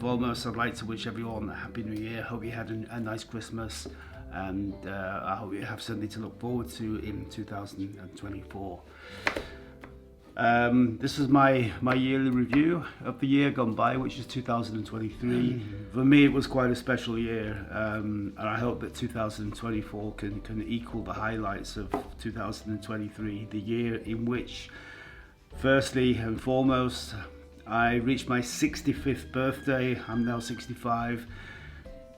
foremost, I'd like to wish everyone a Happy New Year. Hope you had a nice Christmas, and I hope you have something to look forward to in 2024. This is my yearly review of the year gone by, which is 2023. For me, it was quite a special year, and I hope that 2024 can equal the highlights of 2023, the year in which, firstly and foremost, I reached my 65th birthday. I'm now 65.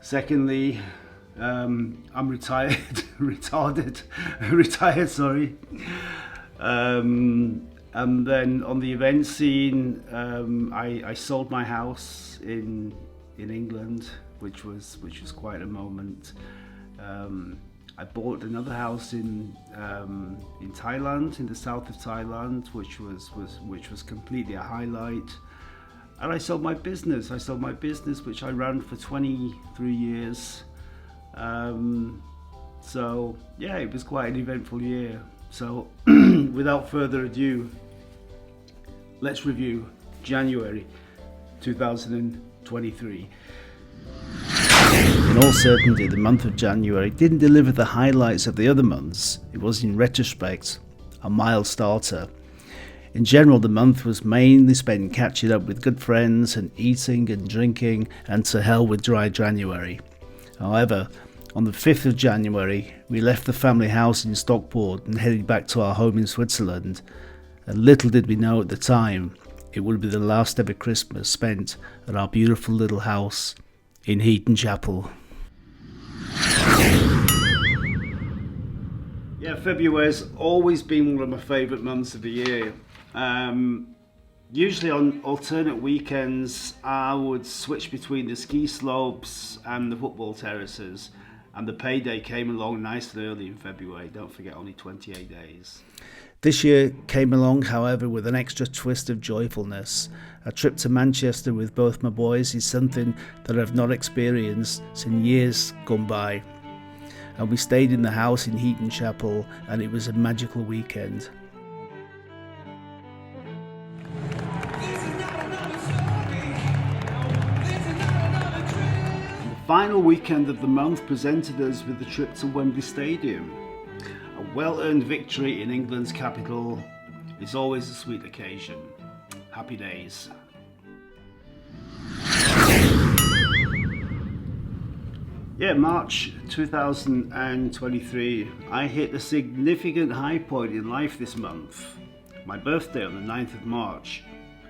Secondly, I'm retired, sorry. And then on the event scene, I sold my house in England, which was quite a moment. I bought another house in Thailand, in the south of Thailand, which was completely a highlight. And I sold my business. Which I ran for 23 years. So yeah, it was quite an eventful year. So without further ado, let's review January 2023. In all certainty, the month of January didn't deliver the highlights of the other months. It was, in retrospect, a mild starter. In general, the month was mainly spent catching up with good friends and eating and drinking, and to hell with dry January. However, on the 5th of January, we left the family house in Stockport and headed back to our home in Switzerland. And little did we know at the time, it would be the last ever Christmas spent at our beautiful little house in Heaton Chapel. Yeah, February has always been one of my favourite months of the year. Usually on alternate weekends, I would switch between the ski slopes and the football terraces, and the payday came along nice and early in February. Don't forget, only 28 days. This year came along, however, with an extra twist of joyfulness. A trip to Manchester with both my boys is something that I've not experienced in years gone by. And we stayed in the house in Heaton Chapel, and it was a magical weekend. The final weekend of the month presented us with the trip to Wembley Stadium. A well-earned victory in England's capital is always a sweet occasion. Happy days. Yeah, March 2023, I hit a significant high point in life this month. My birthday on the 9th of March,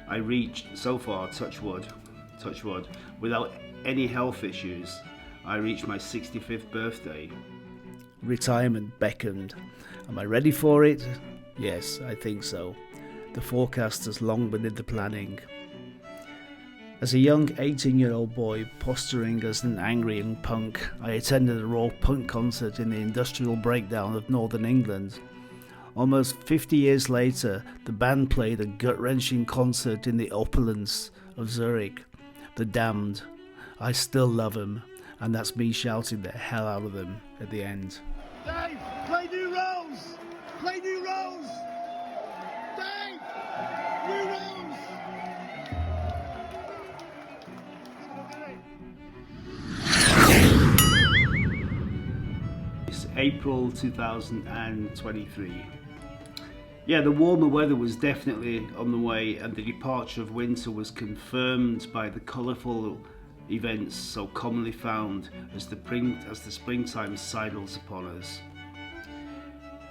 I reached, so far, touch wood, without any health issues, I reached my 65th birthday. Retirement beckoned. Am I ready for it? Yes, I think so. The forecast has long been in the planning. As a young 18-year-old boy posturing as an angry young punk, I attended a raw punk concert in the industrial breakdown of northern England. Almost 50 years later, the band played a gut-wrenching concert in the opulence of Zurich. The Damned. I still love them, and that's me shouting the hell out of them at the end. Dave, play new roles! Play new roles! Dave! New roles! It's April 2023. Yeah, the warmer weather was definitely on the way, and the departure of winter was confirmed by the colourful events so commonly found as the springtime sidles upon us.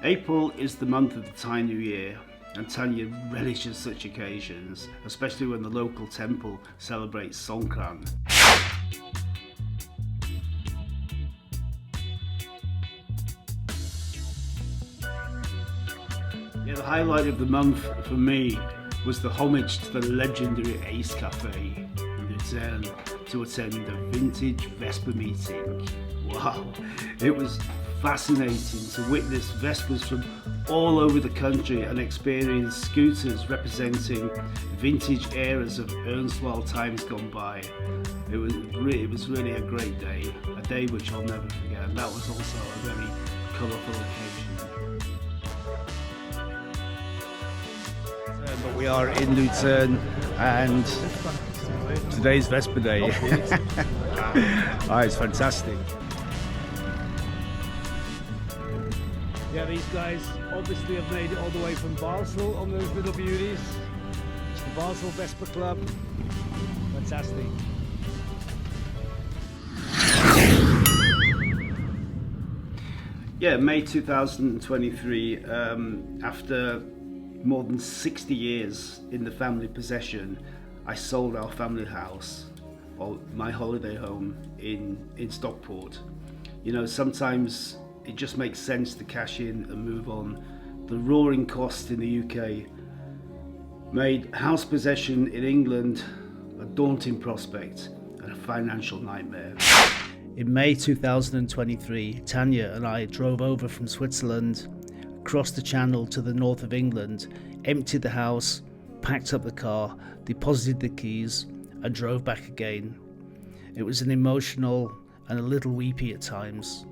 April is the month of the Thai New Year, and Tanya relishes such occasions, especially when the local temple celebrates Songkran. Yeah, the highlight of the month for me was the homage to the legendary Ace Cafe in Lucerne to attend a vintage Vespa meeting. Wow, it was fascinating to witness Vespas from all over the country and experience scooters representing vintage eras of erstwhile times gone by. It was really a great day, a day which I'll never forget, and that was also a very colourful occasion. But we are in Lucerne, and Today's Vesper Day. It's fantastic. Yeah, these guys obviously have made it all the way from Basel on those little beauties. It's the Basel Vesper Club. Fantastic. Yeah, May 2023, after more than 60 years in the family possession, I sold our family house, or my holiday home in Stockport. You know, sometimes it just makes sense to cash in and move on. The roaring cost in the UK made house possession in England a daunting prospect and a financial nightmare. In May 2023, Tanya and I drove over from Switzerland, crossed the channel to the north of England, emptied the house, packed up the car, deposited the keys, and drove back again. It was an emotional and a little weepy at times.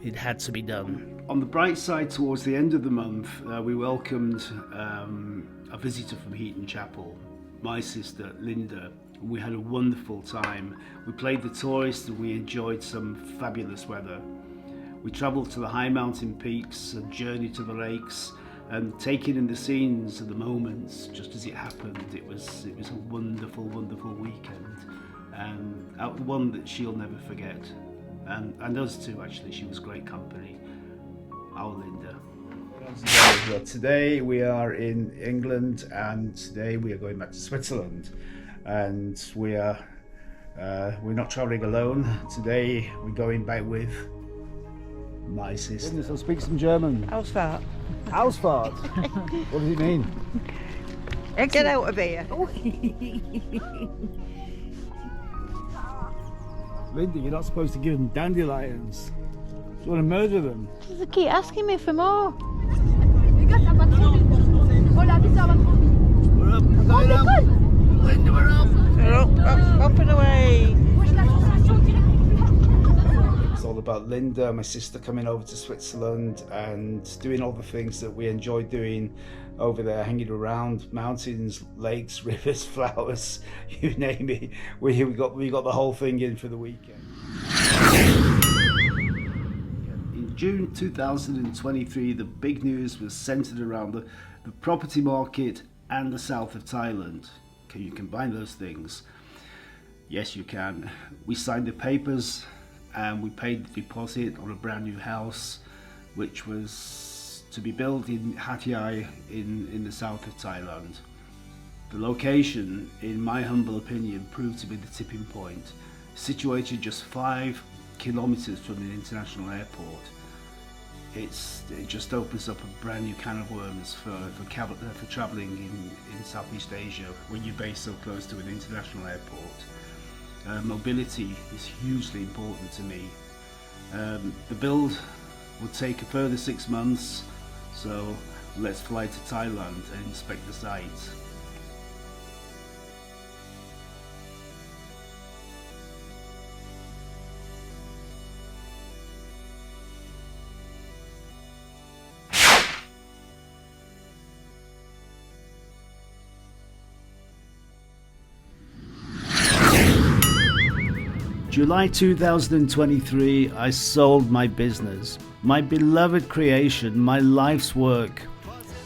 It had to be done. On the bright side, towards the end of the month, we welcomed a visitor from Heaton Chapel, my sister Linda. We had a wonderful time. We played the tourist and we enjoyed some fabulous weather. We travelled to the high mountain peaks and journeyed to the lakes and taking in the scenes and the moments just as it happened. It was a wonderful, wonderful weekend, and one that she'll never forget. And us too, actually. She was great company. Our Linda. Today we are in England, and today we are going back to Switzerland. And we're not travelling alone. Today we're going back with my sister. Goodness, I'll speak some German. Ausfahrt. Ausfahrt. What does it mean? Get out of here. Linda, you're not supposed to give them dandelions. You want to murder them? They keep asking me for more. Up and away. It's all about Linda, my sister, coming over to Switzerland and doing all the things that we enjoy doing over there, hanging around mountains, lakes, rivers, flowers, you name it. We got the whole thing in for the weekend. In June 2023, the big news was centered around the property market and the south of Thailand. Can you combine those things? Yes, you can. We signed the papers and we paid the deposit on a brand new house, which was to be built in Hat Yai in the south of Thailand. The location, in my humble opinion, proved to be the tipping point. Situated just 5 kilometers from the international airport, it just opens up a brand new can of worms for travelling in Southeast Asia when you're based so close to an international airport. Mobility is hugely important to me. The build will take a further 6 months, so let's fly to Thailand and inspect the sites. July 2023, I sold my business, my beloved creation, my life's work.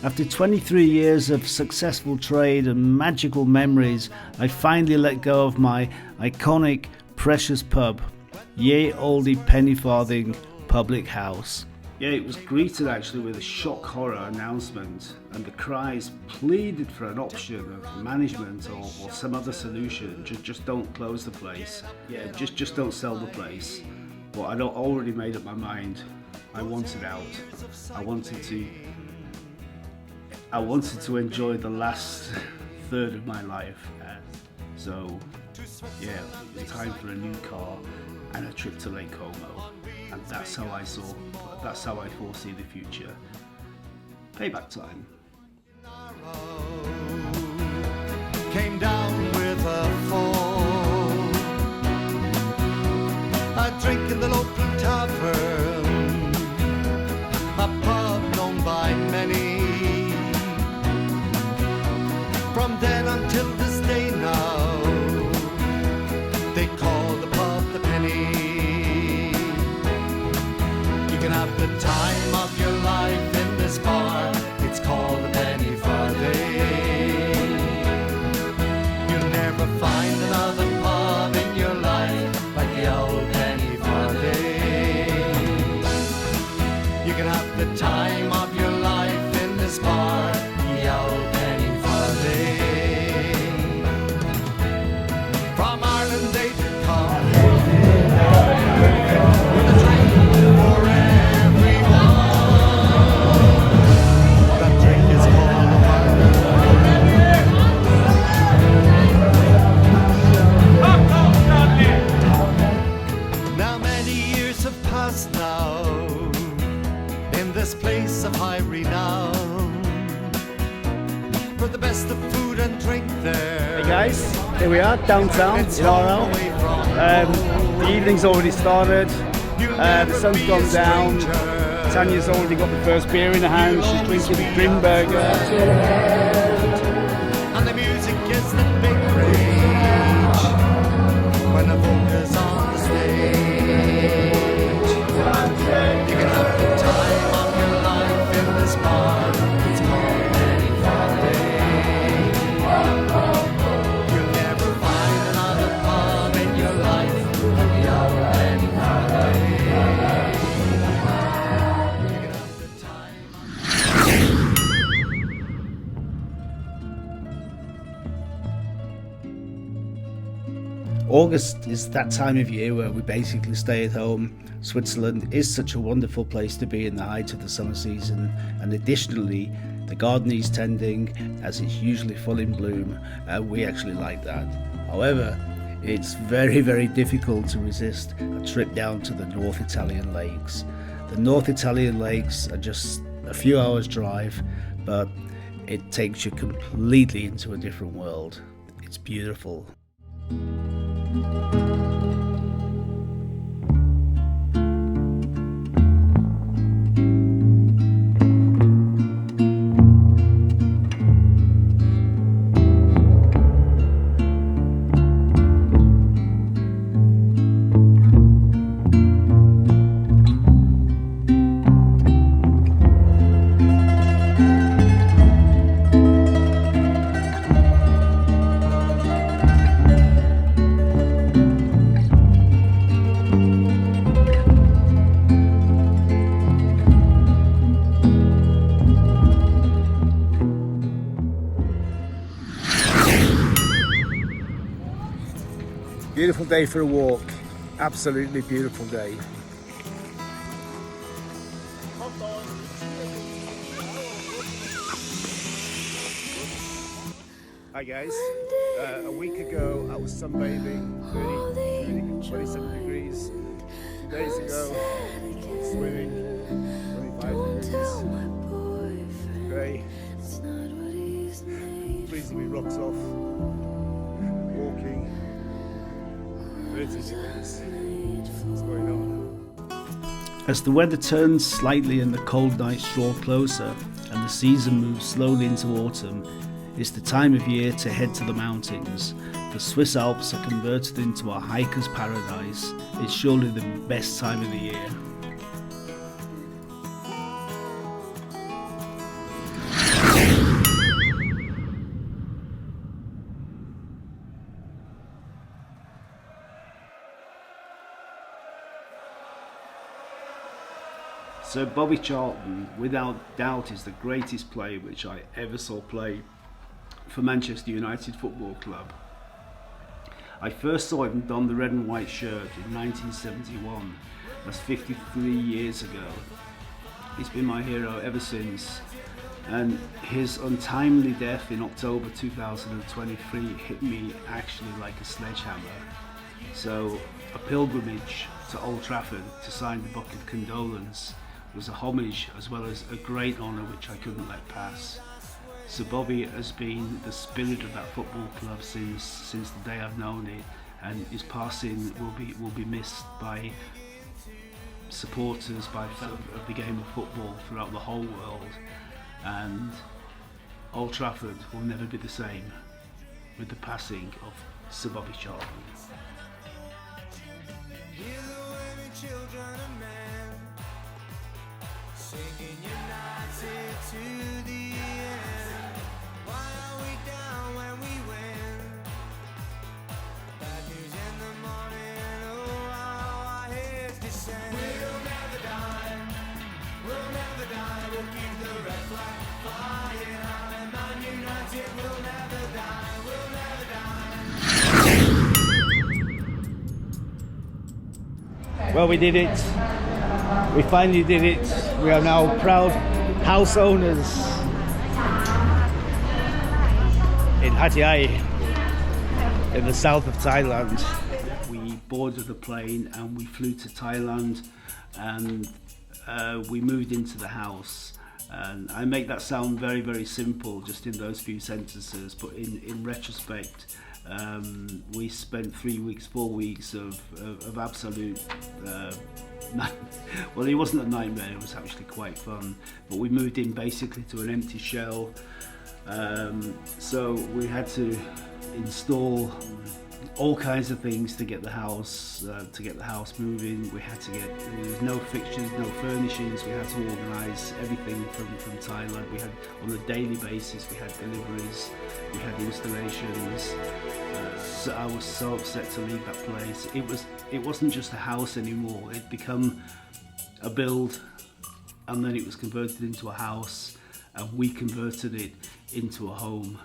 After 23 years of successful trade and magical memories, I finally let go of my iconic, precious pub, Ye Olde Penny Farthing Public House. Yeah, it was greeted actually with a shock horror announcement, and the cries pleaded for an option of management or some other solution. Just don't close the place. Yeah, just don't sell the place. But I'd already made up my mind. I wanted out. I wanted to enjoy the last third of my life. So yeah, it was time for a new car and a trip to Lake Como. And that's how I foresee the future. Payback time. Came down with a fall. A drink in the local tavern, a pub known by many. From then until this day now, for the best of food and drink there. Hey guys, here we are downtown in Orao. The evening's already started, the sun's gone down. Tanya's already got the first beer in her hand, she's drinking Grimberger. And the music is the big rage when the vocals on the stage. You can have the time of your life in this bar. It's called any Friday. You'll never find another pub in your life beyond any Friday. You can have the time. August is that time of year where we basically stay at home. Switzerland is such a wonderful place to be in the height of the summer season, and additionally the garden needs tending as it's usually full in bloom, and we actually like that. However, it's very difficult to resist a trip down to the North Italian lakes. The North Italian lakes are just a few hours drive, but it takes you completely into a different world. It's beautiful. Beautiful day for a walk, absolutely beautiful day. Hi guys, a week ago I was sunbathing, 27 degrees. 2 days ago, swimming, 25 degrees. Great. Freezing me rocks off, walking. 30 degrees. What's going on? As the weather turns slightly and the cold nights draw closer and the season moves slowly into autumn, it's the time of year to head to the mountains. The Swiss Alps are converted into a hiker's paradise. It's surely the best time of the year. So Bobby Charlton, without doubt, is the greatest player which I ever saw play for Manchester United Football Club. I first saw him don the red and white shirt in 1971. That's 53 years ago. He's been my hero ever since, and his untimely death in October 2023 hit me actually like a sledgehammer. So a pilgrimage to Old Trafford to sign the book of condolence was a homage as well as a great honour which I couldn't let pass. So Bobby has been the spirit of that football club since the day I've known it, and his passing will be missed by supporters, by fans of the game of football throughout the whole world, and Old Trafford will never be the same with the passing of Sir Bobby Charlton. Singing united to the end. Why are we down when we win? Bad news in the morning, oh how our heads descend. We'll never die, we'll never die. We'll keep the red flag flying high. Man United will never die, we'll never die. Well, we did it. We finally did it. We are now proud house owners in Hatiai, in the south of Thailand. We boarded the plane and we flew to Thailand, and we moved into the house. And I make that sound very, very simple just in those few sentences, but in retrospect, we spent 3 weeks, 4 weeks of absolute, well, it wasn't a nightmare, it was actually quite fun, but we moved in basically to an empty shell, so we had to install all kinds of things to get the house moving. We had to get, there was no fixtures, no furnishings. We had to organise everything from Thailand. We had, on a daily basis, we had deliveries, we had installations. So I was so upset to leave that place. It wasn't just a house anymore. It'd become a build, and then it was converted into a house, and we converted it into a home.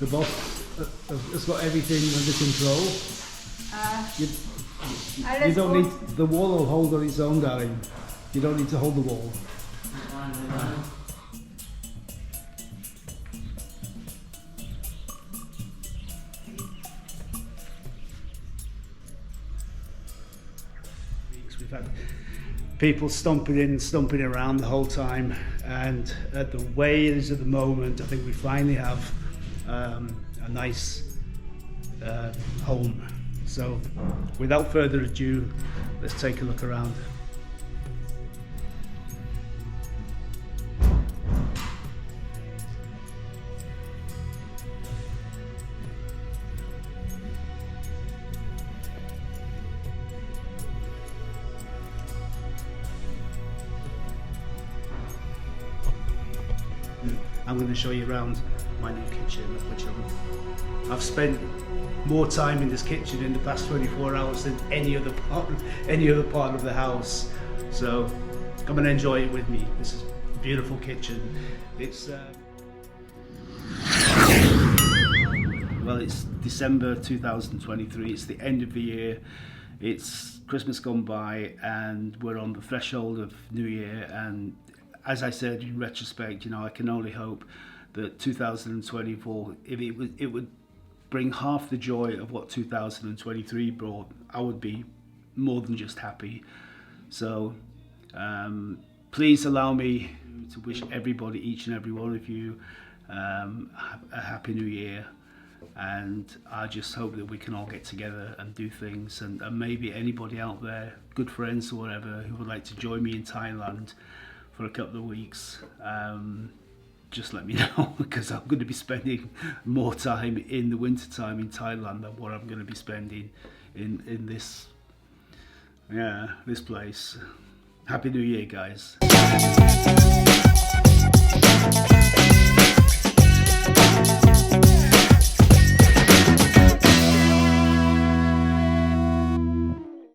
The boss has got everything under control. You don't need, the wall will hold on its own, darling. You don't need to hold the wall. We've had people stomping in, stomping around the whole time, and the way it is at the moment, I think we finally have a nice home. So without further ado, let's take a look around. I'm going to show you around my new kitchen, which I've spent more time in this kitchen in the past 24 hours than any other part of the house. So come and enjoy it with me. This is a beautiful kitchen. It's well, it's December 2023. It's the end of the year. It's Christmas gone by, and we're on the threshold of New Year. And as I said, in retrospect, you know, I can only hope that 2024, if it would bring half the joy of what 2023 brought, I would be more than just happy. So please allow me to wish everybody, each and every one of you, a happy new year. And I just hope that we can all get together and do things, and maybe anybody out there, good friends or whatever, who would like to join me in Thailand for a couple of weeks, just let me know, because I'm going to be spending more time in the winter time in Thailand than what I'm going to be spending in this place. Happy New Year, guys.